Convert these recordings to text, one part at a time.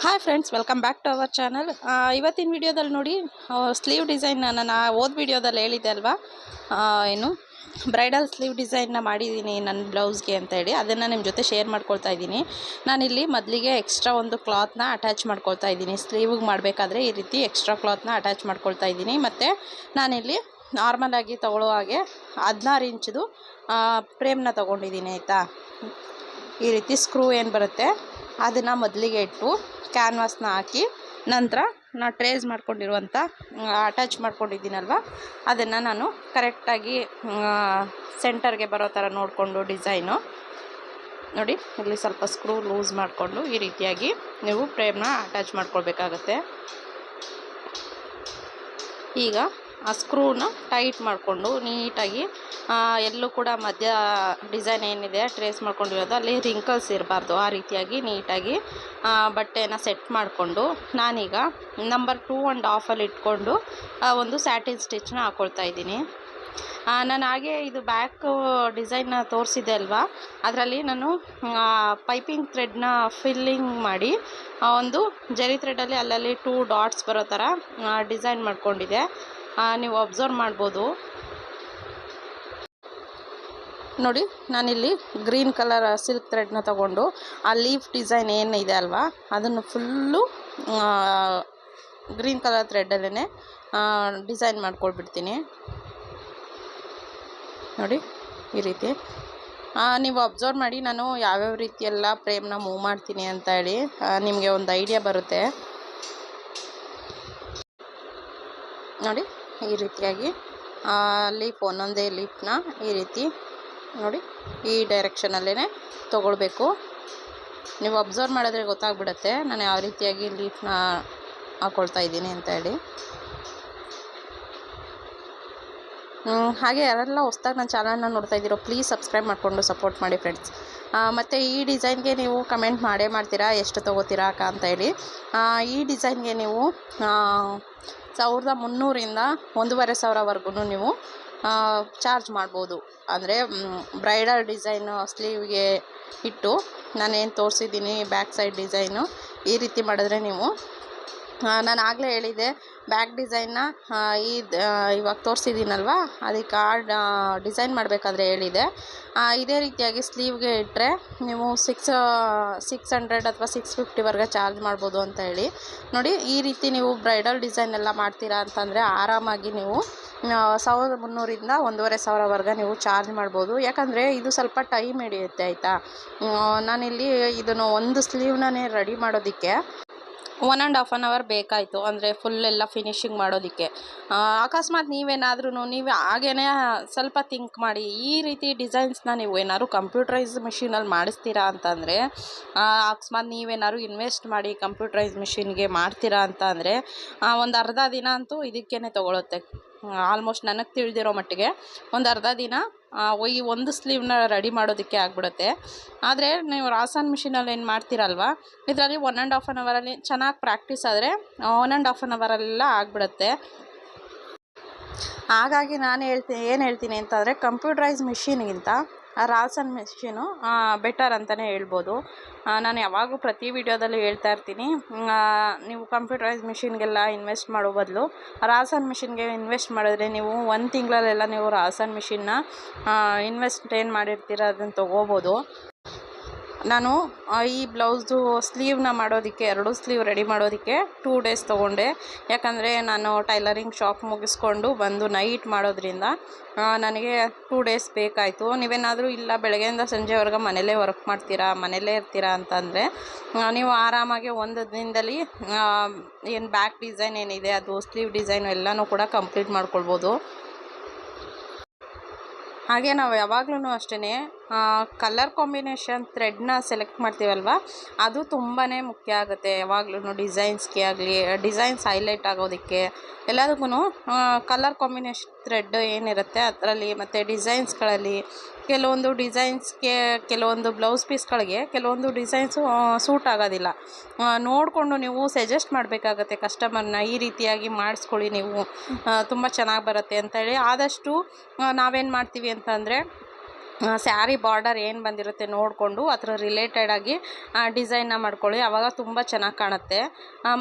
Hi friends, welcome back to our channel. ಇವತ್ತಿನ ವಿಡಿಯೋದಲ್ಲಿ ನೋಡಿ, ಸ್ಲೀವ್ ಡಿಸೈನ್ ನಾನು ಓದ್ ವಿಡಿಯೋದಲ್ಲಿ ಹೇಳಿದ್ದೆ ಅಲ್ವಾ, ಏನು ಬ್ರೈಡಲ್ ಸ್ಲೀವ್ ಡಿಸೈನ್ನ ಮಾಡಿದ್ದೀನಿ ನನ್ನ ಬ್ಲೌಸ್ಗೆ ಅಂತೇಳಿ. ಅದನ್ನು ನಿಮ್ಮ ಜೊತೆ ಶೇರ್ ಮಾಡ್ಕೊಳ್ತಾ ಇದ್ದೀನಿ. ನಾನಿಲ್ಲಿ ಮೊದಲಿಗೆ ಎಕ್ಸ್ಟ್ರಾ ಒಂದು ಕ್ಲಾತ್ನ ಅಟ್ಯಾಚ್ ಮಾಡ್ಕೊಳ್ತಾ ಇದ್ದೀನಿ. ಸ್ಲೀವಿಗೆ ಮಾಡಬೇಕಾದ್ರೆ ಈ ರೀತಿ ಎಕ್ಸ್ಟ್ರಾ ಕ್ಲಾತ್ನ ಅಟ್ಯಾಚ್ ಮಾಡ್ಕೊಳ್ತಾ ಇದ್ದೀನಿ. ಮತ್ತು ನಾನಿಲ್ಲಿ ನಾರ್ಮಲಾಗಿ ತೊಗೊಳ್ಳೋ ಹಾಗೆ 16 ಇಂಚ್ದು ಫ್ರೇಮ್ನ ತೊಗೊಂಡಿದ್ದೀನಿ ಆಯಿತಾ. ಈ ರೀತಿ ಸ್ಕ್ರೂ ಏನು ಬರುತ್ತೆ ಅದನ್ನು ಮೊದಲಿಗೆ ಇಟ್ಟು ಕ್ಯಾನ್ವಾಸ್ನ ಹಾಕಿ, ನಂತರ ನಾನು ಟ್ರೇಸ್ ಮಾಡ್ಕೊಂಡಿರುವಂಥ ಅಟ್ಯಾಚ್ ಮಾಡ್ಕೊಂಡಿದ್ದೀನಲ್ವ, ಅದನ್ನು ನಾನು ಕರೆಕ್ಟಾಗಿ ಸೆಂಟರ್ಗೆ ಬರೋ ಥರ ನೋಡಿಕೊಂಡು ಡಿಸೈನು ನೋಡಿ, ಇಲ್ಲಿ ಸ್ವಲ್ಪ ಸ್ಕ್ರೂ ಲೂಸ್ ಮಾಡಿಕೊಂಡು ಈ ರೀತಿಯಾಗಿ ನೀವು ಫ್ರೇಮ್ನ ಅಟ್ಯಾಚ್ ಮಾಡ್ಕೊಳ್ಬೇಕಾಗತ್ತೆ. ಈಗ ಆ ಸ್ಕ್ರೂನ ಟೈಟ್ ಮಾಡಿಕೊಂಡು ನೀಟಾಗಿ ಎಲ್ಲೂ ಕೂಡ ಮಧ್ಯ ಡಿಸೈನ್ ಏನಿದೆ ಟ್ರೇಸ್ ಮಾಡ್ಕೊಂಡಿರೋದು ಅಲ್ಲಿ ರಿಂಕಲ್ಸ್ ಇರಬಾರ್ದು. ಆ ರೀತಿಯಾಗಿ ನೀಟಾಗಿ ಬಟ್ಟೆನ ಸೆಟ್ ಮಾಡಿಕೊಂಡು ನಾನೀಗ ನಂಬರ್ 2.5 ಇಟ್ಕೊಂಡು ಒಂದು ಸ್ಯಾಟಿನ್ ಸ್ಟಿಚ್ನ ಹಾಕ್ಕೊಳ್ತಾ ಇದ್ದೀನಿ. ನಾನು ಹಾಗೆ ಇದು ಬ್ಯಾಕ್ ಡಿಸೈನ್ನ ತೋರಿಸಿದೆ ಅಲ್ವಾ, ಅದರಲ್ಲಿ ನಾನು ಪೈಪಿಂಗ್ ಥ್ರೆಡ್ನ ಫಿಲ್ಲಿಂಗ್ ಮಾಡಿ ಒಂದು ಜರಿ ಥ್ರೆಡಲ್ಲಿ ಅಲ್ಲಲ್ಲಿ 2 ಡಾಟ್ಸ್ ಬರೋ ಥರ ಡಿಸೈನ್ ಮಾಡ್ಕೊಂಡಿದ್ದೆ. ನೀವು ಅಬ್ಸರ್ವ್ ಮಾಡ್ಬೋದು ನೋಡಿ. ನಾನಿಲ್ಲಿ ಗ್ರೀನ್ ಕಲರ್ ಸಿಲ್ಕ್ ಥ್ರೆಡ್ನ ತಗೊಂಡು ಆ ಲೀಫ್ ಡಿಸೈನ್ ಏನಿದೆ ಅಲ್ವಾ, ಅದನ್ನು ಫುಲ್ಲು ಗ್ರೀನ್ ಕಲರ್ ಥ್ರೆಡಲ್ಲೇ ಡಿಸೈನ್ ಮಾಡ್ಕೊಳ್ಬಿಡ್ತೀನಿ ನೋಡಿ. ಈ ರೀತಿ ನೀವು ಅಬ್ಸರ್ವ್ ಮಾಡಿ ನಾನು ಯಾವ್ಯಾವ ರೀತಿಯೆಲ್ಲ ಫ್ರೇಮ್ನ ಮೂವ್ ಮಾಡ್ತೀನಿ ಅಂತ ಹೇಳಿ ನಿಮಗೆ ಒಂದು ಐಡಿಯಾ ಬರುತ್ತೆ ನೋಡಿ. ಈ ರೀತಿಯಾಗಿ ಲೀಫ್ ಒಂದೊಂದೇ ಲೀಫ್ನ ಈ ರೀತಿ ನೋಡಿ ಈ ಡೈರೆಕ್ಷನಲ್ಲೇ ತೊಗೊಳ್ಬೇಕು. ನೀವು ಅಬ್ಸರ್ವ್ ಮಾಡಿದ್ರೆ ಗೊತ್ತಾಗ್ಬಿಡುತ್ತೆ ನಾನು ಯಾವ ರೀತಿಯಾಗಿ ಲೀಫ್ನ ಹಾಕ್ಕೊಳ್ತಾ ಇದ್ದೀನಿ ಅಂತ ಹೇಳಿ. ಹಾಗೆ ಯಾರೆಲ್ಲ ಹೊಸ್ದಾಗಿ ನನ್ನ ಚಾನಲ್ನ ನೋಡ್ತಾ ಇದ್ದೀರೋ ಪ್ಲೀಸ್ ಸಬ್ಸ್ಕ್ರೈಬ್ ಮಾಡಿಕೊಂಡು ಸಪೋರ್ಟ್ ಮಾಡಿ ಫ್ರೆಂಡ್ಸ್. ಮತ್ತು ಈ ಡಿಸೈನ್ಗೆ ನೀವು ಕಮೆಂಟ್ ಮಾಡೇ ಮಾಡ್ತೀರಾ ಎಷ್ಟು ತೊಗೋತೀರಾ ಅಕ್ಕ ಅಂತ ಹೇಳಿ. ಈ ಡಿಸೈನ್ಗೆ ನೀವು 1300ರಿಂದ 1500ವರೆಗೂ ನೀವು ಚಾರ್ಜ್ ಮಾಡ್ಬೋದು. ಅಂದರೆ ಬ್ರೈಡಲ್ ಡಿಸೈನು ಸ್ಲೀವ್ಗೆ ಇಟ್ಟು ನಾನೇನು ತೋರಿಸಿದ್ದೀನಿ ಬ್ಯಾಕ್ ಸೈಡ್ ಡಿಸೈನು ಈ ರೀತಿ ಮಾಡಿದ್ರೆ ನೀವು, ನಾನು ಆಗಲೇ ಹೇಳಿದ್ದೆ ಬ್ಯಾಕ್ ಡಿಸೈನ್ನ ಇವಾಗ ತೋರಿಸಿದ್ದೀನಲ್ವ, ಅದಕ್ಕೆ ಡಿಸೈನ್ ಮಾಡಬೇಕಾದ್ರೆ ಹೇಳಿದೆ. ಇದೇ ರೀತಿಯಾಗಿ ಸ್ಲೀವ್ಗೆ ಇಟ್ಟರೆ ನೀವು 600 ಅಥವಾ 650ವರೆಗೆ ಚಾರ್ಜ್ ಮಾಡ್ಬೋದು ಅಂತ ಹೇಳಿ ನೋಡಿ. ಈ ರೀತಿ ನೀವು ಬ್ರೈಡಲ್ ಡಿಸೈನ್ ಎಲ್ಲ ಮಾಡ್ತೀರಾ ಅಂತಂದರೆ ಆರಾಮಾಗಿ ನೀವು 1300ರಿಂದ 1500ವರೆಗೆ ನೀವು ಚಾರ್ಜ್ ಮಾಡ್ಬೋದು. ಯಾಕಂದರೆ ಇದು ಸ್ವಲ್ಪ ಟೈಮ್ ಹಿಡಿಯುತ್ತೆ ಆಯಿತಾ. ನಾನಿಲ್ಲಿ ಇದನ್ನು ಒಂದು ಸ್ಲೀವ್ನೇ ರೆಡಿ ಮಾಡೋದಕ್ಕೆ 1.5 hour ಬೇಕಾಯಿತು, ಅಂದರೆ ಫುಲ್ಲೆಲ್ಲ ಫಿನಿಶಿಂಗ್ ಮಾಡೋದಕ್ಕೆ. ಅಕಸ್ಮಾತ್ ನೀವು ಹಾಗೇ ಸ್ವಲ್ಪ ಥಿಂಕ್ ಮಾಡಿ, ಈ ರೀತಿ ಡಿಸೈನ್ಸ್ನ ನೀವು ಏನಾದ್ರು ಕಂಪ್ಯೂಟರೈಸ್ ಮಿಷಿನಲ್ಲಿ ಮಾಡಿಸ್ತೀರಾ ಅಂತಂದರೆ, ಅಕಸ್ಮಾತ್ ನೀವೇನಾದ್ರು ಇನ್ವೆಸ್ಟ್ ಮಾಡಿ ಕಂಪ್ಯೂಟರೈಸ್ ಮಿಷಿನ್ಗೆ ಮಾಡ್ತೀರಾ ಅಂತ ಅಂದರೆ ಒಂದು ಅರ್ಧ ದಿನ ಅಂತೂ ಇದಕ್ಕೇ ತೊಗೊಳುತ್ತೆ. ಆಲ್ಮೋಸ್ಟ್ ನನಗೆ ತಿಳಿದಿರೋ ಮಟ್ಟಿಗೆ ಒಂದು ಅರ್ಧ ದಿನ ಈ ಒಂದು ಸ್ಲೀವ್ನ ರೆಡಿ ಮಾಡೋದಕ್ಕೆ ಆಗಿಬಿಡುತ್ತೆ. ಆದರೆ ನೀವು ರಾಸನ್ ಮಿಷಿನಲ್ಲಿ ಏನು ಮಾಡ್ತೀರಲ್ವ, ಇದರಲ್ಲಿ 1.5 hour ಚೆನ್ನಾಗಿ ಪ್ರಾಕ್ಟೀಸ್ ಆದರೆ 1.5 hour ಆಗಿಬಿಡುತ್ತೆ. ಹಾಗಾಗಿ ನಾನು ಏನು ಹೇಳ್ತೀನಿ ಅಂತಂದರೆ ಕಂಪ್ಯೂಟರೈಸ್ ಮಿಷಿನ್ಗಿಂತ ರಾಸನ್ ಮಿಷಿನು ಬೆಟರ್ ಅಂತಲೇ ಹೇಳ್ಬೋದು. ನಾನು ಯಾವಾಗೂ ಪ್ರತಿ ವಿಡಿಯೋದಲ್ಲೂ ಹೇಳ್ತಾ ಇರ್ತೀನಿ, ನೀವು ಕಂಪ್ಯೂಟರೈಸ್ ಮಿಷಿನ್ಗೆಲ್ಲ ಇನ್ವೆಸ್ಟ್ ಮಾಡೋ ಬದಲು ರಾಸನ್ ಮಿಷಿನ್ಗೆ ಇನ್ವೆಸ್ಟ್ ಮಾಡಿದ್ರೆ ನೀವು 1 ತಿಂಗಳಲ್ಲೆಲ್ಲ ನೀವು ರಾಸನ್ ಮಿಷಿನ್ನ ಇನ್ವೆಸ್ಟ್ ಏನು ಮಾಡಿರ್ತೀರ ಅದನ್ನು ತೊಗೋಬೋದು. ನಾನು ಈ ಬ್ಲೌಸ್ದು ಸ್ಲೀವ್ನ ಮಾಡೋದಕ್ಕೆ 2 ಸ್ಲೀವ್ ರೆಡಿ ಮಾಡೋದಕ್ಕೆ 2 days ತೊಗೊಂಡೆ. ಯಾಕಂದರೆ ನಾನು ಟೈಲರಿಂಗ್ ಶಾಪ್ ಮುಗಿಸ್ಕೊಂಡು ಬಂದು ನೈಟ್ ಮಾಡೋದ್ರಿಂದ ನನಗೆ 2 days ಬೇಕಾಯಿತು. ನೀವೇನಾದರೂ ಇಲ್ಲ ಬೆಳಗ್ಗೆಯಿಂದ ಸಂಜೆವರೆಗೆ ಮನೇಲೇ ವರ್ಕ್ ಮಾಡ್ತೀರಾ, ಮನೇಲೇ ಇರ್ತೀರಾ ಅಂತಂದರೆ ನೀವು ಆರಾಮಾಗಿ ಒಂದು ದಿನದಲ್ಲಿ ಏನು ಬ್ಯಾಕ್ ಡಿಸೈನ್ ಏನಿದೆ ಅದು ಸ್ಲೀವ್ ಡಿಸೈನು ಎಲ್ಲನೂ ಕೂಡ ಕಂಪ್ಲೀಟ್ ಮಾಡ್ಕೊಳ್ಬೋದು. ಹಾಗೆ ನಾವು ಯಾವಾಗ್ಲೂ ಅಷ್ಟೇ ಕಲರ್ ಕಾಂಬಿನೇಷನ್ ಥ್ರೆಡ್ನ ಸೆಲೆಕ್ಟ್ ಮಾಡ್ತೀವಲ್ವ, ಅದು ತುಂಬಾ ಮುಖ್ಯ ಆಗುತ್ತೆ. ಯಾವಾಗ್ಲೂ ಡಿಸೈನ್ಸ್ಗೆ ಆಗಲಿ, ಡಿಸೈನ್ಸ್ ಹೈಲೈಟ್ ಆಗೋದಕ್ಕೆ ಎಲ್ಲದಕ್ಕೂ ಕಲರ್ ಕಾಂಬಿನೇಷನ್ ಥ್ರೆಡ್ ಏನಿರುತ್ತೆ ಅದರಲ್ಲಿ, ಮತ್ತು ಡಿಸೈನ್ಸ್ಗಳಲ್ಲಿ ಕೆಲವೊಂದು ಡಿಸೈನ್ಸ್ಗೆ ಕೆಲವೊಂದು ಬ್ಲೌಸ್ ಪೀಸ್ಗಳಿಗೆ ಕೆಲವೊಂದು ಡಿಸೈನ್ಸು ಸೂಟ್ ಆಗೋದಿಲ್ಲ. ನೋಡಿಕೊಂಡು ನೀವು ಸಜೆಸ್ಟ್ ಮಾಡಬೇಕಾಗತ್ತೆ ಕಸ್ಟಮರ್ನ, ಈ ರೀತಿಯಾಗಿ ಮಾಡಿಸ್ಕೊಳ್ಳಿ ನೀವು, ತುಂಬ ಚೆನ್ನಾಗಿ ಬರುತ್ತೆ ಅಂತೇಳಿ. ಆದಷ್ಟು ನಾವೇನು ಮಾಡ್ತೀವಿ ಅಂತಂದರೆ ಸ್ಯಾರಿ ಬಾರ್ಡರ್ ಏನು ಬಂದಿರುತ್ತೆ ನೋಡಿಕೊಂಡು ಅದರ ರಿಲೇಟೆಡಾಗಿ ಡಿಸೈನ್ನ ಮಾಡ್ಕೊಳ್ಳಿ, ಆವಾಗ ತುಂಬ ಚೆನ್ನಾಗಿ ಕಾಣುತ್ತೆ.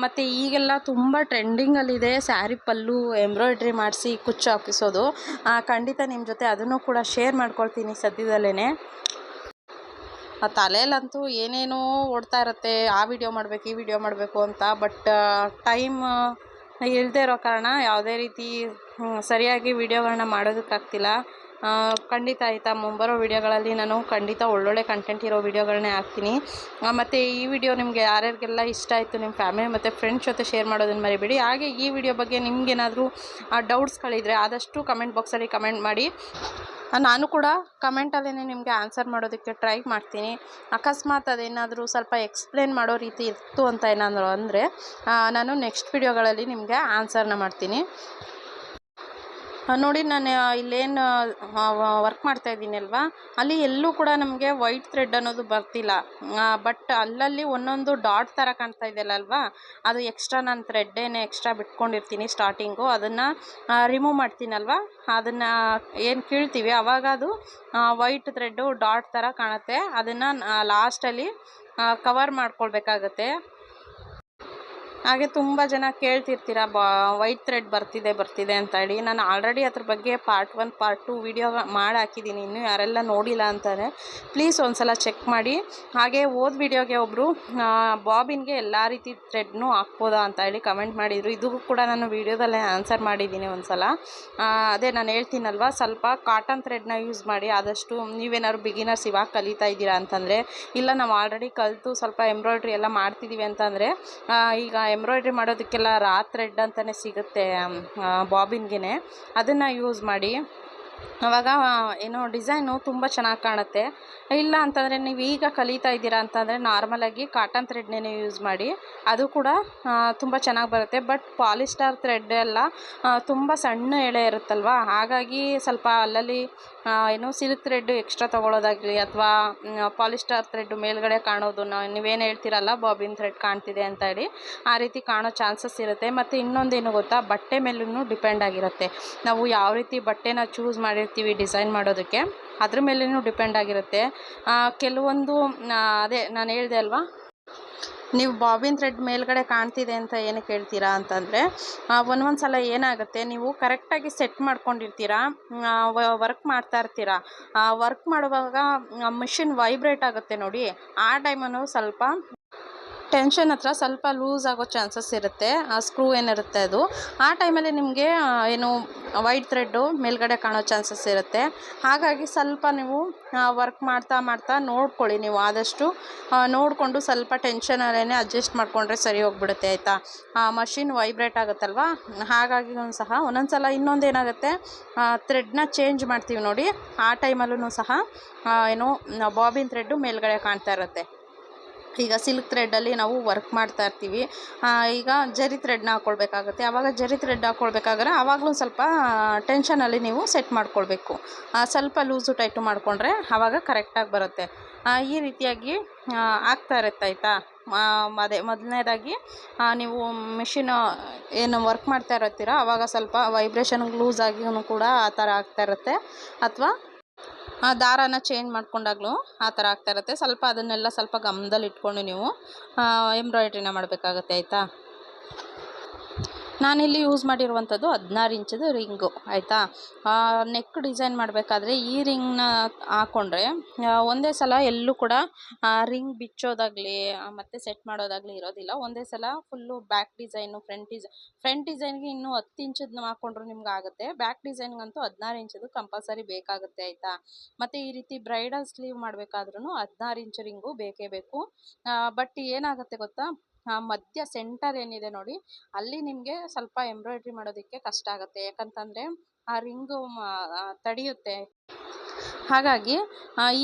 ಮತ್ತು ಈಗೆಲ್ಲ ತುಂಬ ಟ್ರೆಂಡಿಂಗಲ್ಲಿದೆ ಸ್ಯಾರಿ ಪಲ್ಲು ಎಂಬ್ರಾಯ್ಡ್ರಿ ಮಾಡಿಸಿ ಕುಚ್ಚು ಹಾಕಿಸೋದು. ಖಂಡಿತ ನಿಮ್ಮ ಜೊತೆ ಅದನ್ನು ಕೂಡ ಶೇರ್ ಮಾಡ್ಕೊಳ್ತೀನಿ ಸದ್ಯದಲ್ಲೇ. ತಲೆಯಲ್ಲಂತೂ ಏನೇನೋ ಓಡ್ತಾ ಇರುತ್ತೆ, ಆ ವಿಡಿಯೋ ಮಾಡಬೇಕು ಈ ವಿಡಿಯೋ ಮಾಡಬೇಕು ಅಂತ. ಬಟ್ ಟೈಮ್ ಇಲ್ಲದೇ ಇರೋ ಕಾರಣ ಯಾವುದೇ ರೀತಿ ಸರಿಯಾಗಿ ವಿಡಿಯೋಗಳನ್ನ ಮಾಡೋದಕ್ಕಾಗ್ತಿಲ್ಲ. ಖಂಡಿತ ಆಯಿತಾ, ಮುಂಬರೋ ವಿಡಿಯೋಗಳಲ್ಲಿ ನಾನು ಖಂಡಿತ ಒಳ್ಳೊಳ್ಳೆ ಕಂಟೆಂಟ್ ಇರೋ ವಿಡಿಯೋಗಳನ್ನೇ ಹಾಕ್ತೀನಿ. ಮತ್ತು ಈ ವಿಡಿಯೋ ನಿಮಗೆ ಯಾರ್ಯಾರಿಗೆಲ್ಲ ಇಷ್ಟ ಆಯಿತು ನಿಮ್ಮ ಫ್ಯಾಮಿಲಿ ಮತ್ತು ಫ್ರೆಂಡ್ಸ್ ಜೊತೆ ಶೇರ್ ಮಾಡೋದನ್ನು ಮರಿಬೇಡಿ. ಹಾಗೆ ಈ ವಿಡಿಯೋ ಬಗ್ಗೆ ನಿಮಗೇನಾದರೂ ಡೌಟ್ಸ್ಗಳಿದ್ರೆ ಆದಷ್ಟು ಕಮೆಂಟ್ ಬಾಕ್ಸಲ್ಲಿ ಕಮೆಂಟ್ ಮಾಡಿ. ನಾನು ಕೂಡ ಕಮೆಂಟಲ್ಲೇ ನಿಮಗೆ ಆನ್ಸರ್ ಮಾಡೋದಕ್ಕೆ ಟ್ರೈ ಮಾಡ್ತೀನಿ. ಅಕಸ್ಮಾತ್ ಅದೇನಾದರೂ ಸ್ವಲ್ಪ ಎಕ್ಸ್ಪ್ಲೇನ್ ಮಾಡೋ ರೀತಿ ಇತ್ತು ಅಂತ ಏನಾದರೂ ಅಂದರೆ ನಾನು ನೆಕ್ಸ್ಟ್ ವಿಡಿಯೋಗಳಲ್ಲಿ ನಿಮಗೆ ಆನ್ಸರ್ನ ಮಾಡ್ತೀನಿ. ನೋಡಿ, ನಾನು ಇಲ್ಲೇನು ವರ್ಕ್ ಮಾಡ್ತಾಯಿದ್ದೀನಿ ಅಲ್ವಾ, ಅಲ್ಲಿ ಎಲ್ಲೂ ಕೂಡ ನಮಗೆ ವೈಟ್ ಥ್ರೆಡ್ ಅನ್ನೋದು ಬರ್ತಿಲ್ಲ. ಬಟ್ ಅಲ್ಲಲ್ಲಿ ಒಂದೊಂದು ಡಾಟ್ ಥರ ಕಾಣ್ತಾ ಇದೆಯಲ್ಲ ಅಲ್ವಾ, ಅದು ಎಕ್ಸ್ಟ್ರಾ ನಾನು ಥ್ರೆಡ್ಡೇನೆ ಎಕ್ಸ್ಟ್ರಾ ಬಿಟ್ಕೊಂಡಿರ್ತೀನಿ ಸ್ಟಾರ್ಟಿಂಗು. ಅದನ್ನು ರಿಮೂವ್ ಮಾಡ್ತೀನಲ್ವ, ಅದನ್ನು ಏನು ಕೀಳ್ತೀವಿ ಆವಾಗ ಅದು ವೈಟ್ ಥ್ರೆಡ್ಡು ಡಾಟ್ ಥರ ಕಾಣುತ್ತೆ. ಅದನ್ನು ಲಾಸ್ಟಲ್ಲಿ ಕವರ್ ಮಾಡ್ಕೊಳ್ಬೇಕಾಗತ್ತೆ. ಹಾಗೆ ತುಂಬ ಜನ ಕೇಳ್ತಿರ್ತೀರ ವೈಟ್ ಥ್ರೆಡ್ ಬರ್ತಿದೆ ಅಂತ ಹೇಳಿ. ನಾನು ಆಲ್ರೆಡಿ ಅದ್ರ ಬಗ್ಗೆ ಪಾರ್ಟ್ 1 ಪಾರ್ಟ್ 2 ವಿಡಿಯೋ ಮಾಡಿ ಹಾಕಿದ್ದೀನಿ. ಇನ್ನೂ ಯಾರೆಲ್ಲ ನೋಡಿಲ್ಲ ಅಂತಾರೆ ಪ್ಲೀಸ್ ಒಂದು ಸಲ ಚೆಕ್ ಮಾಡಿ. ಹಾಗೆ ಹೋದ ವಿಡಿಯೋಗೆ ಒಬ್ಬರು ಬಾಬಿನ್ಗೆ ಎಲ್ಲ ರೀತಿ ಥ್ರೆಡ್ನೂ ಹಾಕ್ಬೋದಾ ಅಂತ ಹೇಳಿ ಕಮೆಂಟ್ ಮಾಡಿದರು. ಇದಕ್ಕೂ ಕೂಡ ನಾನು ವಿಡಿಯೋದಲ್ಲೇ ಆನ್ಸರ್ ಮಾಡಿದ್ದೀನಿ ಒಂದು ಸಲ. ಅದೇ ನಾನು ಹೇಳ್ತೀನಲ್ವ, ಸ್ವಲ್ಪ ಕಾಟನ್ ಥ್ರೆಡ್ನ ಯೂಸ್ ಮಾಡಿ. ಆದಷ್ಟು ನೀವೇನಾದ್ರು ಬಿಗಿನರ್ಸ್ ಇವಾಗ ಕಲಿತಾ ಇದ್ದೀರಾ ಅಂತಂದರೆ, ಇಲ್ಲ ನಾವು ಆಲ್ರೆಡಿ ಕಲಿತು ಸ್ವಲ್ಪ ಎಂಬ್ರಾಯ್ಡ್ರಿ ಎಲ್ಲ ಮಾಡ್ತಿದ್ದೀವಿ ಅಂತಂದರೆ, ಈಗ ಎಂಬ್ರಾಯ್ಡ್ರಿ ಮಾಡೋದಕ್ಕೆಲ್ಲ ರಾ ಥ್ರೆಡ್ ಅಂತಲೇ ಸಿಗುತ್ತೆ ಬಾಬಿನ್ಗೆ, ಅದನ್ನು ಯೂಸ್ ಮಾಡಿ. ಆವಾಗ ಏನೋ ಡಿಸೈನು ತುಂಬ ಚೆನ್ನಾಗಿ ಕಾಣುತ್ತೆ. ಇಲ್ಲ ಅಂತಂದರೆ ನೀವು ಈಗ ಕಲಿತಾ ಇದ್ದೀರಾ ಅಂತಂದರೆ ನಾರ್ಮಲಾಗಿ ಕಾಟನ್ ಥ್ರೆಡ್ನೇ ಯೂಸ್ ಮಾಡಿ, ಅದು ಕೂಡ ತುಂಬ ಚೆನ್ನಾಗಿ ಬರುತ್ತೆ. ಬಟ್ ಪಾಲಿಸ್ಟರ್ ಥ್ರೆಡ್ ಎಲ್ಲ ತುಂಬ ಸಣ್ಣ ಎಳೆ ಇರುತ್ತಲ್ವ, ಹಾಗಾಗಿ ಸ್ವಲ್ಪ ಅಲ್ಲಲ್ಲಿ ಏನು ಸಿಲ್ಕ್ ಥ್ರೆಡ್ ಎಕ್ಸ್ಟ್ರಾ ತೊಗೊಳೋದಾಗಲಿ ಅಥವಾ ಪಾಲಿಸ್ಟರ್ ಥ್ರೆಡ್ ಮೇಲ್ಗಡೆ ಕಾಣೋದು, ನೀವೇನು ಹೇಳ್ತೀರಲ್ಲ ಬಾಬಿನ್ ಥ್ರೆಡ್ ಕಾಣ್ತಿದೆ ಅಂತ ಹೇಳಿ, ಆ ರೀತಿ ಕಾಣೋ ಚಾನ್ಸಸ್ ಇರುತ್ತೆ. ಮತ್ತು ಇನ್ನೊಂದೇನು ಗೊತ್ತಾ, ಬಟ್ಟೆ ಮೇಲೂ ಡಿಪೆಂಡ್ ಆಗಿರುತ್ತೆ. ನಾವು ಯಾವ ರೀತಿ ಬಟ್ಟೆನ ಚೂಸ್ ಮಾಡಿರ್ತೀವಿ ಡಿಸೈನ್ ಮಾಡೋದಕ್ಕೆ, ಅದ್ರ ಮೇಲೂ ಡಿಪೆಂಡ್ ಆಗಿರುತ್ತೆ. ಕೆಲವೊಂದು ಅದೇ ನಾನು ಹೇಳಿದೆ ಅಲ್ವಾ, ನೀವು ಬಾಬಿನ್ ಥ್ರೆಡ್ ಮೇಲ್ಗಡೆ ಕಾಣ್ತಿದೆ ಅಂತ ಏನಕ್ಕೆ ಹೇಳ್ತೀರಾ ಅಂತಂದರೆ, ಒಂದೊಂದು ಸಲ ಏನಾಗುತ್ತೆ, ನೀವು ಕರೆಕ್ಟಾಗಿ ಸೆಟ್ ಮಾಡ್ಕೊಂಡಿರ್ತೀರಾ, ವರ್ಕ್ ಮಾಡ್ತಾ ಇರ್ತೀರಾ, ವರ್ಕ್ ಮಾಡುವಾಗ ಮಿಷಿನ್ ವೈಬ್ರೇಟ್ ಆಗುತ್ತೆ ನೋಡಿ, ಆ ಟೈಮನ್ನು ಸ್ವಲ್ಪ ಟೆನ್ಷನ್ ಹತ್ರ ಸ್ವಲ್ಪ ಲೂಸ್ ಆಗೋ ಚಾನ್ಸಸ್ ಇರುತ್ತೆ. ಆ ಸ್ಕ್ರೂ ಏನಿರುತ್ತೆ ಅದು, ಆ ಟೈಮಲ್ಲಿ ನಿಮಗೆ ಏನು ವೈಟ್ ಥ್ರೆಡ್ಡು ಮೇಲ್ಗಡೆ ಕಾಣೋ ಚಾನ್ಸಸ್ ಇರುತ್ತೆ. ಹಾಗಾಗಿ ಸ್ವಲ್ಪ ನೀವು ವರ್ಕ್ ಮಾಡ್ತಾ ನೋಡ್ಕೊಳ್ಳಿ. ನೀವು ಆದಷ್ಟು ನೋಡಿಕೊಂಡು ಸ್ವಲ್ಪ ಟೆನ್ಷನಲ್ಲೇ ಅಡ್ಜಸ್ಟ್ ಮಾಡಿಕೊಂಡ್ರೆ ಸರಿ ಹೋಗ್ಬಿಡುತ್ತೆ ಆಯಿತಾ. ಮಷಿನ್ ವೈಬ್ರೇಟ್ ಆಗುತ್ತಲ್ವ, ಹಾಗಾಗಿ ಸಹ ಒಂದೊಂದು ಸಲ ಇನ್ನೊಂದೇನಾಗುತ್ತೆ, ಥ್ರೆಡ್ನ ಚೇಂಜ್ ಮಾಡ್ತೀವಿ ನೋಡಿ, ಆ ಟೈಮಲ್ಲೂ ಸಹ ಏನು ಬಾಬಿನ್ ಥ್ರೆಡ್ಡು ಮೇಲ್ಗಡೆ ಕಾಣ್ತಾ ಇರುತ್ತೆ. ಈಗ ಸಿಲ್ಕ್ ಥ್ರೆಡ್ಡಲ್ಲಿ ನಾವು ವರ್ಕ್ ಮಾಡ್ತಾ ಇರ್ತೀವಿ, ಈಗ ಜರಿ ಥ್ರೆಡ್ನ ಹಾಕ್ಕೊಳ್ಬೇಕಾಗುತ್ತೆ. ಆವಾಗ ಜರಿ ಥ್ರೆಡ್ ಹಾಕ್ಕೊಳ್ಬೇಕಾದ್ರೆ ಆವಾಗಲೂ ಸ್ವಲ್ಪ ಟೆನ್ಷನಲ್ಲಿ ನೀವು ಸೆಟ್ ಮಾಡ್ಕೊಳ್ಬೇಕು. ಸ್ವಲ್ಪ ಲೂಸು ಟೈಟು ಮಾಡಿಕೊಂಡ್ರೆ ಆವಾಗ ಕರೆಕ್ಟಾಗಿ ಬರುತ್ತೆ. ಈ ರೀತಿಯಾಗಿ ಆಗ್ತಾ ಇರುತ್ತೆ ಆಯಿತಾ. ಅದೇ ಮೊದಲನೇದಾಗಿ ನೀವು ಮಿಷಿನ್ ಏನು ವರ್ಕ್ ಮಾಡ್ತಾ ಇರ್ತೀರ ಆವಾಗ ಸ್ವಲ್ಪ ವೈಬ್ರೇಷನ್ಗೆ ಲೂಸ್ ಆಗಿಯೂ ಕೂಡ ಆ ಥರ ಆಗ್ತಾ ಇರುತ್ತೆ. ಅಥವಾ ದಾರಾನ ಚೇಂಜ್ ಮಾಡ್ಕೊಂಡಾಗಲೂ ಆ ಥರ ಆಗ್ತಾ ಇರುತ್ತೆ. ಸ್ವಲ್ಪ ಅದನ್ನೆಲ್ಲ ಸ್ವಲ್ಪ ಗಮನದಲ್ಲಿ ಇಟ್ಕೊಂಡು ನೀವು ಎಂಬ್ರಾಯ್ಡ್ರಿನ ಮಾಡಬೇಕಾಗತ್ತೆ ಆಯಿತಾ. ನಾನಿಲ್ಲಿ ಯೂಸ್ ಮಾಡಿರುವಂಥದ್ದು 16 ಇಂಚದು ರಿಂಗು ಆಯಿತಾ. ನೆಕ್ ಡಿಸೈನ್ ಮಾಡಬೇಕಾದ್ರೆ ಈ ರಿಂಗ್ನ ಹಾಕ್ಕೊಂಡ್ರೆ ಒಂದೇ ಸಲ ಎಲ್ಲೂ ಕೂಡ ರಿಂಗ್ ಬಿಚ್ಚೋದಾಗಲಿ ಮತ್ತು ಸೆಟ್ ಮಾಡೋದಾಗಲಿ ಇರೋದಿಲ್ಲ. ಒಂದೇ ಸಲ ಫುಲ್ಲು ಬ್ಯಾಕ್ ಡಿಸೈನು ಫ್ರಂಟ್ ಡಿಸೈನ್ಗೆ ಇನ್ನೂ 10 ಇಂಚದನ್ನ ಹಾಕ್ಕೊಂಡ್ರು ನಿಮ್ಗೆ ಆಗುತ್ತೆ. ಬ್ಯಾಕ್ ಡಿಸೈನ್ಗಂತೂ 16 ಇಂಚದು ಕಂಪಲ್ಸರಿ ಬೇಕಾಗುತ್ತೆ ಆಯಿತಾ. ಮತ್ತು ಈ ರೀತಿ ಬ್ರೈಡಲ್ ಸ್ಲೀವ್ ಮಾಡಬೇಕಾದ್ರೂ 16 ಇಂಚು ರಿಂಗು ಬೇಕೇ ಬೇಕು. ಬಟ್ ಏನಾಗುತ್ತೆ ಗೊತ್ತಾ, ಮಧ್ಯ ಸೆಂಟರ್ ಏನಿದೆ ನೋಡಿ, ಅಲ್ಲಿ ನಿಮಗೆ ಸ್ವಲ್ಪ ಎಂಬ್ರಾಯ್ಡ್ರಿ ಮಾಡೋದಕ್ಕೆ ಕಷ್ಟ ಆಗುತ್ತೆ. ಯಾಕಂತಂದರೆ ಆ ರಿಂಗು ತಡೆಯುತ್ತೆ. ಹಾಗಾಗಿ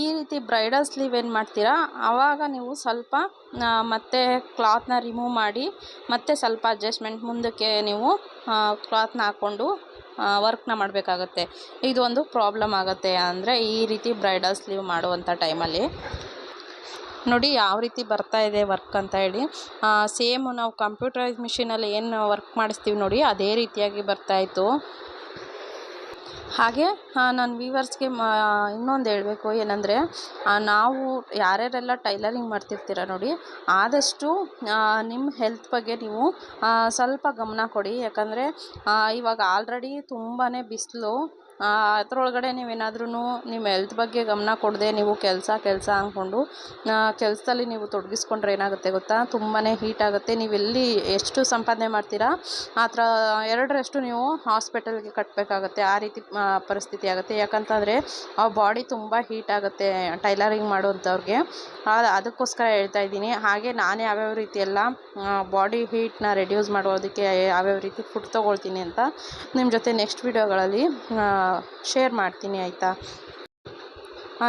ಈ ರೀತಿ ಬ್ರೈಡಲ್ ಸ್ಲೀವ್ ಏನು ಮಾಡ್ತೀರಾ ಆವಾಗ ನೀವು ಸ್ವಲ್ಪ ಮತ್ತೆ ಕ್ಲಾತ್ನ ರಿಮೂವ್ ಮಾಡಿ ಮತ್ತೆ ಸ್ವಲ್ಪ ಅಡ್ಜಸ್ಟ್ಮೆಂಟ್ ಮುಂದಕ್ಕೆ ನೀವು ಕ್ಲಾತ್ನ ಹಾಕ್ಕೊಂಡು ವರ್ಕ್ನ ಮಾಡಬೇಕಾಗತ್ತೆ. ಇದೊಂದು ಪ್ರಾಬ್ಲಮ್ ಆಗುತ್ತೆ. ಅಂದರೆ ಈ ರೀತಿ ಬ್ರೈಡಲ್ ಸ್ಲೀವ್ ಮಾಡುವಂಥ ಟೈಮಲ್ಲಿ ನೋಡಿ ಯಾವ ರೀತಿ ಬರ್ತಾ ಇದೆ ವರ್ಕ್ ಅಂತ ಹೇಳಿ. ಸೇಮ್ ನಾವು ಕಂಪ್ಯೂಟರೈಸ್ ಮಿಷಿನಲ್ಲಿ ಏನು ವರ್ಕ್ ಮಾಡಿಸ್ತೀವಿ ನೋಡಿ ಅದೇ ರೀತಿಯಾಗಿ ಬರ್ತಾಯಿತ್ತು. ಹಾಗೆ ನನ್ನ ವ್ಯೂವರ್ಸ್ಗೆ ಇನ್ನೊಂದು ಹೇಳಬೇಕು ಏನಂದರೆ, ನಾವು ಯಾರ್ಯಾರೆಲ್ಲ ಟೈಲರಿಂಗ್ ಮಾಡ್ತಿರ್ತೀರ ನೋಡಿ, ಆದಷ್ಟು ನಿಮ್ಮ ಹೆಲ್ತ್ ಬಗ್ಗೆ ನೀವು ಸ್ವಲ್ಪ ಗಮನ ಕೊಡಿ. ಯಾಕಂದರೆ ಇವಾಗ ಆಲ್ರೆಡಿ ತುಂಬಾ ಬಿಸಿಲು. ಅದರೊಳಗಡೆ ನೀವೇನಾದ್ರೂ ನಿಮ್ಮ ಹೆಲ್ತ್ ಬಗ್ಗೆ ಗಮನ ಕೊಡದೆ ನೀವು ಕೆಲಸ ಅಂದ್ಕೊಂಡು ಕೆಲಸದಲ್ಲಿ ನೀವು ತೊಡಗಿಸ್ಕೊಂಡ್ರೆ ಏನಾಗುತ್ತೆ ಗೊತ್ತಾ, ತುಂಬಾ ಹೀಟ್ ಆಗುತ್ತೆ. ನೀವೆಲ್ಲಿ ಎಷ್ಟು ಸಂಪಾದನೆ ಮಾಡ್ತೀರಾ ಆ ಥರ ಎರಡರಷ್ಟು ನೀವು ಹಾಸ್ಪಿಟಲ್ಗೆ ಕಟ್ಟಬೇಕಾಗತ್ತೆ. ಆ ರೀತಿ ಪರಿಸ್ಥಿತಿ ಆಗುತ್ತೆ. ಯಾಕಂತಂದರೆ ಆ ಬಾಡಿ ತುಂಬ ಹೀಟ್ ಆಗುತ್ತೆ ಟೈಲರಿಂಗ್ ಮಾಡೋಂಥವ್ರಿಗೆ. ಅದಕ್ಕೋಸ್ಕರ ಹೇಳ್ತಾ ಇದ್ದೀನಿ. ಹಾಗೆ ನಾನು ಯಾವ್ಯಾವ ರೀತಿ ಎಲ್ಲ ಬಾಡಿ ಹೀಟ್ನ ರೆಡ್ಯೂಸ್ ಮಾಡೋದಕ್ಕೆ ಯಾವ್ಯಾವ ರೀತಿ ಫುಡ್ ತೊಗೊಳ್ತೀನಿ ಅಂತ ನಿಮ್ಮ ಜೊತೆ ನೆಕ್ಸ್ಟ್ ವೀಡಿಯೋಗಳಲ್ಲಿ ಶೇರ್ ಮಾಡ್ತೀನಿ, ಆಯಿತಾ.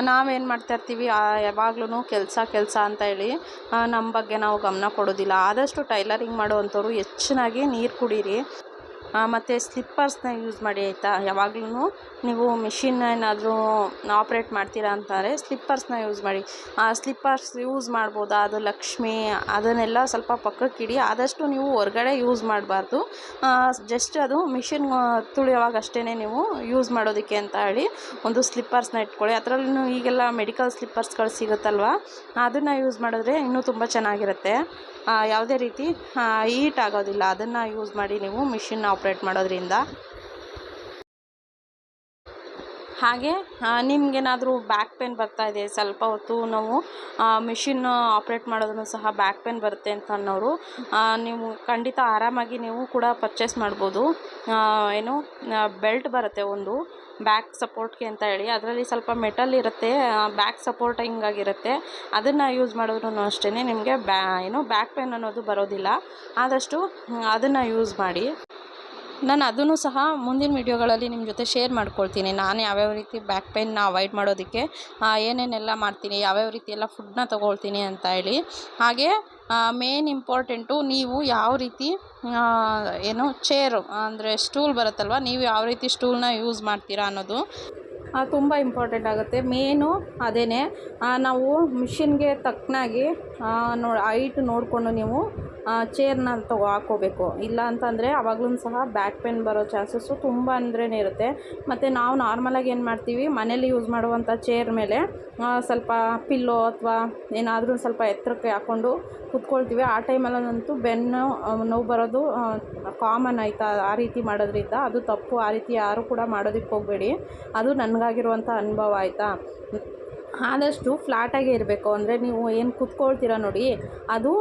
ನಾವೇನು ಮಾಡ್ತಾಯಿರ್ತೀವಿ ಯಾವಾಗ್ಲೂ ಕೆಲಸ ಅಂತ ಹೇಳಿ ನಮ್ಮ ಬಗ್ಗೆ ನಾವು ಗಮನ ಕೊಡೋದಿಲ್ಲ. ಆದಷ್ಟು ಟೈಲರಿಂಗ್ ಮಾಡೋವಂಥವ್ರು ಹೆಚ್ಚಾಗಿ ನೀರು ಕುಡೀರಿ ಮತ್ತು ಸ್ಲಿಪ್ಪರ್ಸ್ನ ಯೂಸ್ ಮಾಡಿ, ಆಯಿತಾ. ಯಾವಾಗ್ಲೂ ನೀವು ಮಿಷಿನ್ ಏನಾದರೂ ಆಪ್ರೇಟ್ ಮಾಡ್ತೀರಾ ಅಂತಂದರೆ ಸ್ಲಿಪ್ಪರ್ಸ್ನ ಯೂಸ್ ಮಾಡಿ. ಸ್ಲಿಪ್ಪರ್ಸ್ ಯೂಸ್ ಮಾಡ್ಬೋದಾ, ಅದು ಲಕ್ಷ್ಮಿ ಅದನ್ನೆಲ್ಲ ಸ್ವಲ್ಪ ಪಕ್ಕಕ್ಕಿಡಿ. ಆದಷ್ಟು ನೀವು ಹೊರಗಡೆ ಯೂಸ್ ಮಾಡಬಾರ್ದು. ಜಸ್ಟ್ ಅದು ಮಿಷಿನ್ ತುಳಿಯುವಾಗ ಅಷ್ಟೇ ನೀವು ಯೂಸ್ ಮಾಡೋದಕ್ಕೆ ಅಂತ ಹೇಳಿ ಒಂದು ಸ್ಲಿಪ್ಪರ್ಸ್ನ ಇಟ್ಕೊಳ್ಳಿ. ಅದರಲ್ಲೂ ಈಗೆಲ್ಲ ಮೆಡಿಕಲ್ ಸ್ಲಿಪ್ಪರ್ಸ್ಗಳು ಸಿಗುತ್ತಲ್ವ, ಅದನ್ನು ಯೂಸ್ ಮಾಡಿದ್ರೆ ಇನ್ನೂ ತುಂಬ ಚೆನ್ನಾಗಿರುತ್ತೆ. ಯಾವುದೇ ರೀತಿ ಹೀಟ್ ಆಗೋದಿಲ್ಲ. ಅದನ್ನು ಯೂಸ್ ಮಾಡಿ ನೀವು ಮಿಷಿನ್ ಆಪ್ರೇಟ್ ಮಾಡೋದ್ರಿಂದ. ಹಾಗೆ ನಿಮಗೇನಾದರೂ ಬ್ಯಾಕ್ ಪೇನ್ ಬರ್ತಾಯಿದೆ, ಸ್ವಲ್ಪ ಹೊತ್ತು ನಾವು ಮಿಷಿನ್ ಆಪ್ರೇಟ್ ಮಾಡೋದನ್ನು ಸಹ ಬ್ಯಾಕ್ ಪೇನ್ ಬರುತ್ತೆ ಅಂತ ಅನ್ನೋರು ನೀವು ಖಂಡಿತ ಆರಾಮಾಗಿ ನೀವು ಕೂಡ ಪರ್ಚೇಸ್ ಮಾಡ್ಬೋದು. ಏನು ಬೆಲ್ಟ್ ಬರುತ್ತೆ ಒಂದು ಬ್ಯಾಕ್ ಸಪೋರ್ಟ್ಗೆ ಅಂತ ಹೇಳಿ, ಅದರಲ್ಲಿ ಸ್ವಲ್ಪ ಮೆಟಲ್ ಇರುತ್ತೆ, ಬ್ಯಾಕ್ ಸಪೋರ್ಟಿಂಗ್ ಆಗಿರುತ್ತೆ. ಅದನ್ನು ಯೂಸ್ ಮಾಡಿದ್ರೂ ಅಷ್ಟೇ ನಿಮಗೆ ಬ್ಯಾಕ್ ಪೇನ್ ಅನ್ನೋದು ಬರೋದಿಲ್ಲ. ಆದಷ್ಟು ಅದನ್ನು ಯೂಸ್ ಮಾಡಿ. ನಾನು ಅದನ್ನು ಸಹ ಮುಂದಿನ ವೀಡಿಯೋಗಳಲ್ಲಿ ನಿಮ್ಮ ಜೊತೆ ಶೇರ್ ಮಾಡ್ಕೊಳ್ತೀನಿ. ನಾನು ಯಾವ್ಯಾವ ರೀತಿ ಬ್ಯಾಕ್ ಪೇನ್ನ ಅವಾಯ್ಡ್ ಮಾಡೋದಕ್ಕೆ ಏನೇನೆಲ್ಲ ಮಾಡ್ತೀನಿ, ಯಾವ್ಯಾವ ರೀತಿ ಎಲ್ಲ ಫುಡ್ನ ತೊಗೊಳ್ತೀನಿ ಅಂತ ಹೇಳಿ. ಹಾಗೆ ಮೇನ್ ಇಂಪಾರ್ಟೆಂಟು, ನೀವು ಯಾವ ರೀತಿ ಚೇರು ಅಂದರೆ ಸ್ಟೂಲ್ ಬರುತ್ತಲ್ವ, ನೀವು ಯಾವ ರೀತಿ ಸ್ಟೂಲ್ನ ಯೂಸ್ ಮಾಡ್ತೀರಾ ಅನ್ನೋದು ತುಂಬ ಇಂಪಾರ್ಟೆಂಟ್ ಆಗುತ್ತೆ. ಮೇನು ಅದೇ. ನಾವು ಮಿಷಿನ್ಗೆ ತಕ್ಕನಾಗಿ ಹೈಟ್ ನೋಡಿಕೊಂಡು ನೀವು ಚೇರ್ನ ಹಾಕ್ಕೋಬೇಕು. ಇಲ್ಲ ಅಂತಂದರೆ ಆವಾಗಲೂ ಸಹ ಬ್ಯಾಕ್ ಪೇನ್ ಬರೋ ಚಾನ್ಸಸ್ಸು ತುಂಬ ಅಂದ್ರೇ ಇರುತ್ತೆ. ಮತ್ತು ನಾವು ನಾರ್ಮಲಾಗಿ ಏನು ಮಾಡ್ತೀವಿ, ಮನೇಲಿ ಯೂಸ್ ಮಾಡುವಂಥ ಚೇರ್ ಮೇಲೆ ಸ್ವಲ್ಪ ಪಿಲ್ಲೋ ಅಥವಾ ಏನಾದರೂ ಸ್ವಲ್ಪ ಎತ್ತರಕ್ಕೆ ಹಾಕ್ಕೊಂಡು ಕೂತ್ಕೊಳ್ತೀವಿ. ಆ ಟೈಮಲ್ಲಂತೂ ಬೆನ್ನು ನೋವು ಬರೋದು ಕಾಮನ್, ಆಯಿತಾ. ಆ ರೀತಿ ಮಾಡೋದ್ರಿಂದ ಅದು ತಪ್ಪು. ಆ ರೀತಿ ಯಾರು ಕೂಡ ಮಾಡೋದಕ್ಕೆ ಹೋಗಬೇಡಿ. ಅದು ನನಗಾಗಿರುವಂಥ ಅನುಭವ, ಆಯಿತಾ. ಆದಷ್ಟು ಫ್ಲ್ಯಾಟಾಗೇ ಇರಬೇಕು. ಅಂದರೆ ನೀವು ಏನು ಕೂತ್ಕೊಳ್ತೀರ ನೋಡಿ, ಅದು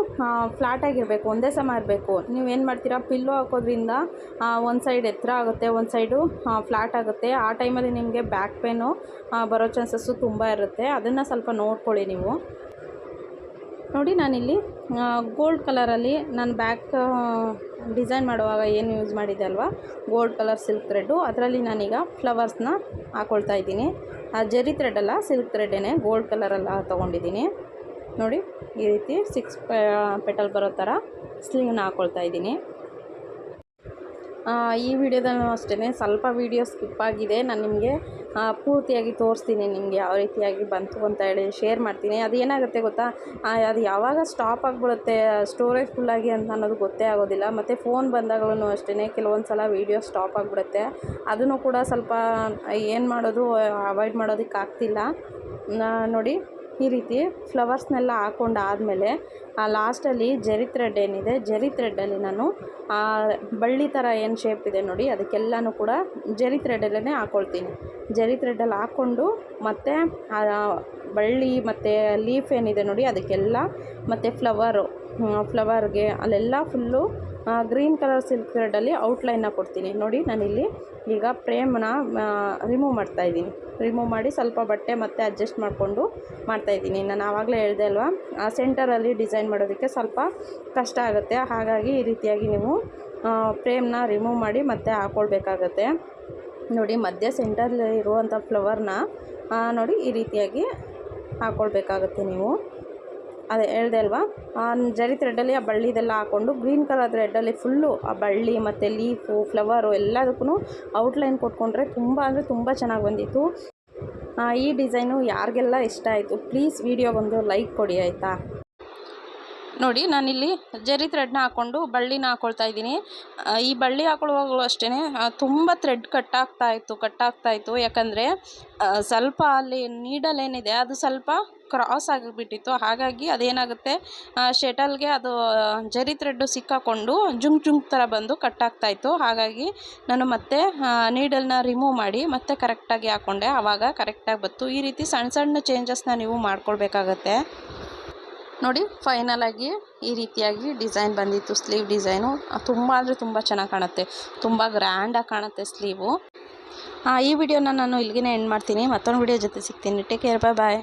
ಫ್ಲ್ಯಾಟಾಗಿರಬೇಕು, ಒಂದೇ ಸಮ ಇರಬೇಕು. ನೀವೇನು ಮಾಡ್ತೀರಾ, ಪಿಲ್ಲೋ ಹಾಕೋದ್ರಿಂದ ಒಂದು ಸೈಡ್ ಎತ್ತರ ಆಗುತ್ತೆ, ಒಂದು ಸೈಡು ಫ್ಲ್ಯಾಟ್ ಆಗುತ್ತೆ. ಆ ಟೈಮಲ್ಲಿ ನಿಮಗೆ ಬ್ಯಾಕ್ ಪೇನು ಬರೋ ಚಾನ್ಸಸ್ಸು ತುಂಬ ಇರುತ್ತೆ. ಅದನ್ನು ಸ್ವಲ್ಪ ನೋಡ್ಕೊಳ್ಳಿ ನೀವು. ನೋಡಿ, ನಾನಿಲ್ಲಿ ಗೋಲ್ಡ್ ಕಲರಲ್ಲಿ ನಾನು ಬ್ಯಾಕ್ ಡಿಸೈನ್ ಮಾಡುವಾಗ ಏನು ಯೂಸ್ ಮಾಡಿದ್ದೆ ಅಲ್ವಾ, ಗೋಲ್ಡ್ ಕಲರ್ ಸಿಲ್ಕ್ ಥ್ರೆಡ್ಡು, ಅದರಲ್ಲಿ ನಾನೀಗ ಫ್ಲವರ್ಸ್ನ ಹಾಕ್ಕೊಳ್ತಾ ಇದ್ದೀನಿ. ಜೆರಿ ಥ್ರೆಡ್ ಅಲ್ಲ, ಸಿಲ್ಕ್ ಥ್ರೆಡ್ಡೇ ಗೋಲ್ಡ್ ಕಲರೆಲ್ಲ ತೊಗೊಂಡಿದ್ದೀನಿ. ನೋಡಿ, ಈ ರೀತಿ 6 ಪೆಟಲ್ ಬರೋ ಥರ ಸ್ಲೀವ್ನ ಹಾಕ್ಕೊಳ್ತಾ ಇದ್ದೀನಿ. ಈ ವಿಡಿಯೋದಲ್ಲೂ ಅಷ್ಟೇ ಸ್ವಲ್ಪ ವೀಡಿಯೋ ಸ್ಕಿಪ್ ಆಗಿದೆ. ನಾನು ನಿಮಗೆ ಪೂರ್ತಿಯಾಗಿ ತೋರಿಸ್ತೀನಿ, ನಿಮಗೆ ಯಾವ ರೀತಿಯಾಗಿ ಬಂತು ಅಂತ ಹೇಳಿ ಶೇರ್ ಮಾಡ್ತೀನಿ. ಅದು ಏನಾಗುತ್ತೆ ಗೊತ್ತಾ, ಅದು ಯಾವಾಗ ಸ್ಟಾಪ್ ಆಗಿಬಿಡುತ್ತೆ ಸ್ಟೋರೇಜ್ ಫುಲ್ಲಾಗಿ ಅಂತ ಅನ್ನೋದು ಗೊತ್ತೇ ಆಗೋದಿಲ್ಲ. ಮತ್ತು ಫೋನ್ ಬಂದಾಗಲೂ ಅಷ್ಟೇ ಕೆಲವೊಂದು ಸಲ ವೀಡಿಯೋ ಸ್ಟಾಪ್ ಆಗಿಬಿಡುತ್ತೆ. ಅದನ್ನು ಕೂಡ ಸ್ವಲ್ಪ ಏನು ಮಾಡೋದು, ಅವಾಯ್ಡ್ ಮಾಡೋದಕ್ಕಾಗ್ತಿಲ್ಲ. ನೋಡಿ, ಈ ರೀತಿ ಫ್ಲವರ್ಸ್ನೆಲ್ಲ ಹಾಕ್ಕೊಂಡಾದಮೇಲೆ ಲಾಸ್ಟಲ್ಲಿ ಜೆರಿ ಥ್ರೆಡ್ ಏನಿದೆ, ಜೆರಿ ಥ್ರೆಡ್ಡಲ್ಲಿ ನಾನು ಬಳ್ಳಿ ಥರ ಏನು ಶೇಪ್ ಇದೆ ನೋಡಿ, ಅದಕ್ಕೆಲ್ಲನೂ ಕೂಡ ಜೆರಿ ಥ್ರೆಡಲ್ಲೇ ಹಾಕ್ಕೊಳ್ತೀನಿ. ಜೆರಿ ಥ್ರೆಡ್ಡಲ್ಲಿ ಹಾಕ್ಕೊಂಡು ಮತ್ತು ಬಳ್ಳಿ ಮತ್ತು ಲೀಫ್ ಏನಿದೆ ನೋಡಿ ಅದಕ್ಕೆಲ್ಲ, ಮತ್ತು ಫ್ಲವರ್ಗೆ ಅಲ್ಲೆಲ್ಲ ಫುಲ್ಲು ಗ್ರೀನ್ ಕಲರ್ ಸಿಲ್ಕ್ ಥ್ರೆಡಲ್ಲಿ ಔಟ್ಲೈನ್ನ ಕೊಡ್ತೀನಿ. ನೋಡಿ, ನಾನಿಲ್ಲಿ ಈಗ ಫ್ರೇಮ್ನ ರಿಮೂವ್ ಮಾಡ್ತಾಯಿದ್ದೀನಿ. ರಿಮೂವ್ ಮಾಡಿ ಸ್ವಲ್ಪ ಬಟ್ಟೆ ಮತ್ತೆ ಅಡ್ಜಸ್ಟ್ ಮಾಡಿಕೊಂಡು ಮಾಡ್ತಾಯಿದ್ದೀನಿ. ನಾನು ಆವಾಗಲೇ ಹೇಳಿದೆ ಅಲ್ವಾ, ಸೆಂಟರಲ್ಲಿ ಡಿಸೈನ್ ಮಾಡೋದಕ್ಕೆ ಸ್ವಲ್ಪ ಕಷ್ಟ ಆಗುತ್ತೆ. ಹಾಗಾಗಿ ಈ ರೀತಿಯಾಗಿ ನೀವು ಫ್ರೇಮ್ನ ರಿಮೂವ್ ಮಾಡಿ ಮತ್ತೆ ಹಾಕ್ಕೊಳ್ಬೇಕಾಗತ್ತೆ. ನೋಡಿ, ಮಧ್ಯ ಸೆಂಟರಲ್ಲಿ ಇರುವಂಥ ಫ್ಲವರ್ನ ನೋಡಿ ಈ ರೀತಿಯಾಗಿ ಹಾಕ್ಕೊಳ್ಬೇಕಾಗತ್ತೆ ನೀವು. ಅದೇ ಹೇಳಿದೆ ಅಲ್ವಾ, ಜರಿ ಥ್ರೆಡ್ಡಲ್ಲಿ ಆ ಬಳ್ಳಿದೆಲ್ಲ ಹಾಕ್ಕೊಂಡು ಗ್ರೀನ್ ಕಲರ್ ಥ್ರೆಡ್ಡಲ್ಲಿ ಫುಲ್ಲು ಆ ಬಳ್ಳಿ ಮತ್ತು ಲೀಫು ಫ್ಲವರು ಎಲ್ಲದಕ್ಕೂ ಔಟ್ಲೈನ್ ಕೊಟ್ಕೊಂಡ್ರೆ ತುಂಬ ಅಂದರೆ ತುಂಬ ಚೆನ್ನಾಗಿ ಬಂದಿತ್ತು. ಈ ಡಿಸೈನು ಯಾರಿಗೆಲ್ಲ ಇಷ್ಟ ಆಯಿತು ಪ್ಲೀಸ್ ವಿಡಿಯೋಗೊಂದು ಲೈಕ್ ಕೊಡಿ, ಆಯಿತಾ. ನೋಡಿ ನಾನಿಲ್ಲಿ ಜರಿ ಥ್ರೆಡ್ನ ಹಾಕ್ಕೊಂಡು ಬಳ್ಳಿನ ಹಾಕ್ಕೊಳ್ತಾ ಇದ್ದೀನಿ. ಈ ಬಳ್ಳಿ ಹಾಕೊಳ್ಳುವಾಗಲೂ ಅಷ್ಟೇ ತುಂಬ ಥ್ರೆಡ್ ಕಟ್ಟಾಗ್ತಾಯಿತ್ತು. ಯಾಕಂದರೆ ಸ್ವಲ್ಪ ಅಲ್ಲಿ ನೀಡಲ್ ಏನಿದೆ ಅದು ಸ್ವಲ್ಪ ಕ್ರಾಸ್ ಆಗಿಬಿಟ್ಟಿತ್ತು. ಹಾಗಾಗಿ ಅದೇನಾಗುತ್ತೆ, ಶಟಲ್ಗೆ ಅದು ಜರಿ ಥ್ರೆಡ್ಡು ಸಿಕ್ಕಾಕೊಂಡು ಜುಂಕ್ ಥರ ಬಂದು ಕಟ್ಟಾಗ್ತಾಯಿತ್ತು. ಹಾಗಾಗಿ ನಾನು ಮತ್ತೆ ನೀಡಲ್ನ ರಿಮೂವ್ ಮಾಡಿ ಮತ್ತೆ ಕರೆಕ್ಟಾಗಿ ಹಾಕ್ಕೊಂಡೆ. ಆವಾಗ ಕರೆಕ್ಟಾಗಿ ಬಂತು. ಈ ರೀತಿ ಸಣ್ಣ ಸಣ್ಣ ಚೇಂಜಸ್ನ ನೀವು ಮಾಡ್ಕೊಳ್ಬೇಕಾಗತ್ತೆ. ನೋಡಿ ಫೈನಲಾಗಿ ಈ ರೀತಿಯಾಗಿ ಡಿಸೈನ್ ಬಂದಿತ್ತು. ಸ್ಲೀವ್ ಡಿಸೈನು ತುಂಬ ಅಂದರೆ ತುಂಬ ಚೆನ್ನಾಗಿ ಕಾಣುತ್ತೆ, ತುಂಬ ಗ್ರ್ಯಾಂಡಾಗಿ ಕಾಣುತ್ತೆ ಸ್ಲೀವು. ಈ ವಿಡಿಯೋನ ನಾನು ಇಲ್ಲಿಗೆ ಎಂಡ್ ಮಾಡ್ತೀನಿ. ಮತ್ತೊಂದು ವಿಡಿಯೋ ಜೊತೆ ಸಿಗ್ತೀನಿ. ಟೇಕ್ ಕೇರ್, ಬಾಯ್.